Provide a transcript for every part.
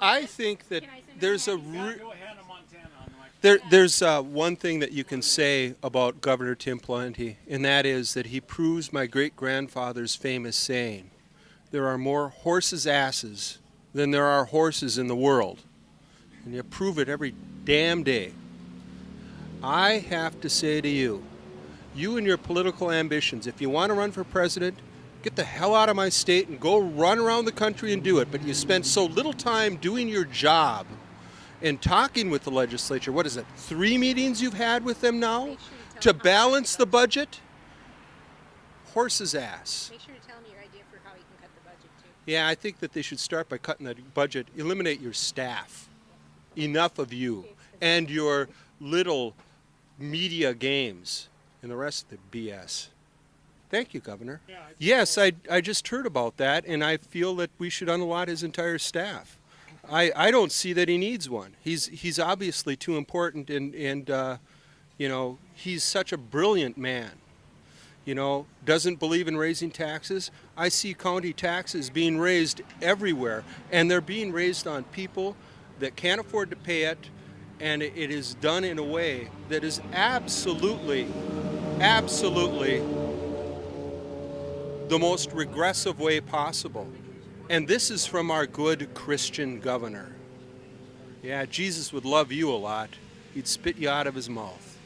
I think that there's there's one thing that you can say about Governor Tim Pawlenty, and that is that he proves my great-grandfather's famous saying, there are more horses' asses than there are horses in the world. And you prove it every damn day. I have to say to you, you and your political ambitions, if you want to run for president, get the hell out of my state and go run around the country and do it. But you spent so little time doing your job and talking with the legislature. What is it, 3 meetings you've had with them now to balance the budget? Horse's ass. Make sure to tell me your idea for how you can cut the budget too. Yeah, I think that they should start by cutting the budget, eliminate your staff. Enough of you and your little media games and the rest of the BS. Thank you, Governor. Yes, I just heard about that, and I feel that we should unallot his entire staff. I don't see that he needs one. He's obviously too important, and you know, he's such a brilliant man. You know, doesn't believe in raising taxes. I see county taxes being raised everywhere, and they're being raised on people that can't afford to pay it, and it is done in a way that is absolutely the most regressive way possible. And this is from our good Christian governor. Yeah, Jesus would love you a lot. He'd spit you out of his mouth.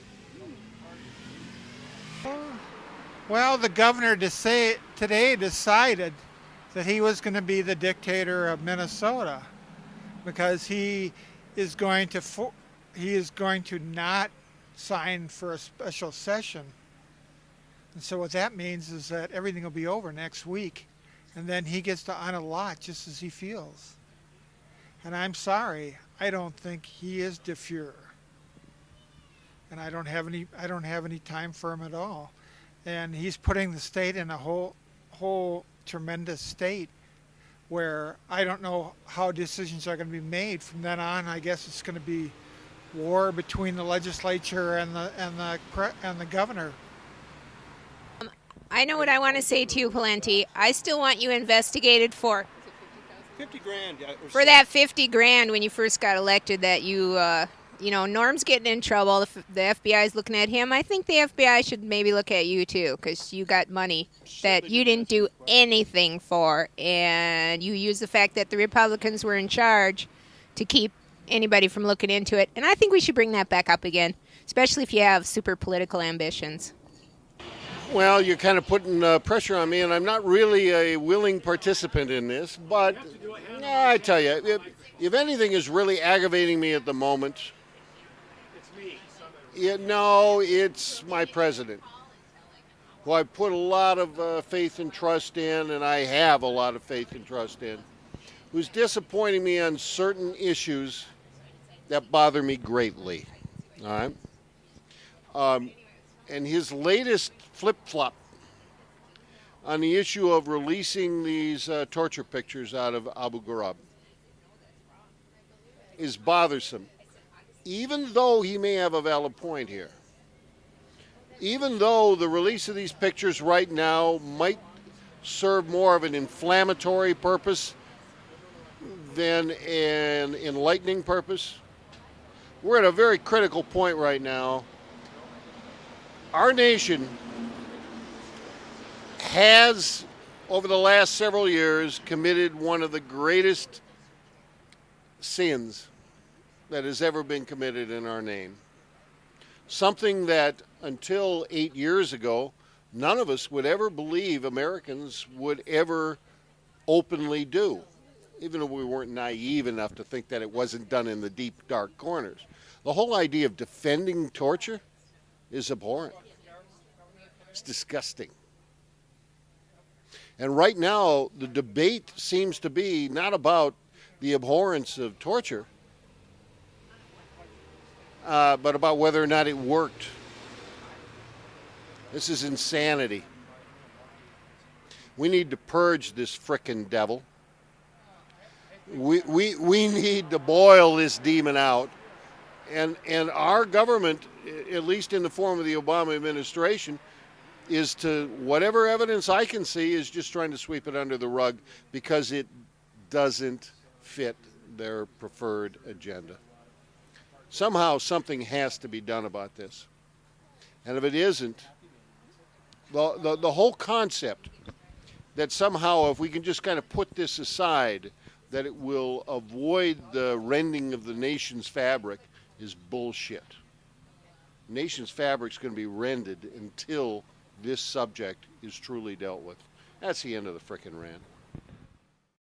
Well, the governor today decided that he was going to be the dictator of Minnesota because he is going to not sign for a special session. And so what that means is that everything will be over next week, and then he gets to unallot just as he feels. And I'm sorry, I don't think he is de Fuhrer. And I don't have any time for him at all. And he's putting the state in a whole tremendous state where I don't know how decisions are going to be made. From then on, I guess it's going to be war between the legislature and the governor. I know what I want to say to you, Pawlenty. I still want you investigated for 50 grand. for that 50 grand when you first got elected that you know, Norm's getting in trouble. The FBI is looking at him. I think the FBI should maybe look at you too, because you got money that you didn't do anything for, and you used the fact that the Republicans were in charge to keep anybody from looking into it. And I think we should bring that back up again, especially if you have super political ambitions. Well, you're kind of putting pressure on me, and I'm not really a willing participant in this, but I tell you, if anything is really aggravating me at the moment, it's my president, who I put a lot of faith and trust in, and I have a lot of faith and trust in, who's disappointing me on certain issues that bother me greatly. All right? And his latest flip-flop on the issue of releasing these torture pictures out of Abu Ghraib is bothersome. Even though he may have a valid point here, even though the release of these pictures right now might serve more of an inflammatory purpose than an enlightening purpose, we're at a very critical point right now. Our nation has, over the last several years, committed one of the greatest sins that has ever been committed in our name. Something that until 8 years ago, none of us would ever believe Americans would ever openly do, even though we weren't naive enough to think that it wasn't done in the deep, dark corners. The whole idea of defending torture is abhorrent. It's disgusting. And right now, the debate seems to be not about the abhorrence of torture, but about whether or not it worked. This is insanity. We need to purge this frickin' devil. We need to boil this demon out. And our government, at least in the form of the Obama administration, is, to whatever evidence I can see, is just trying to sweep it under the rug because it doesn't fit their preferred agenda. Somehow something has to be done about this. And if it isn't, the whole concept that somehow if we can just kind of put this aside, that it will avoid the rending of the nation's fabric is bullshit. Nation's fabric is going to be rended until this subject is truly dealt with. That's the end of the frickin' rant.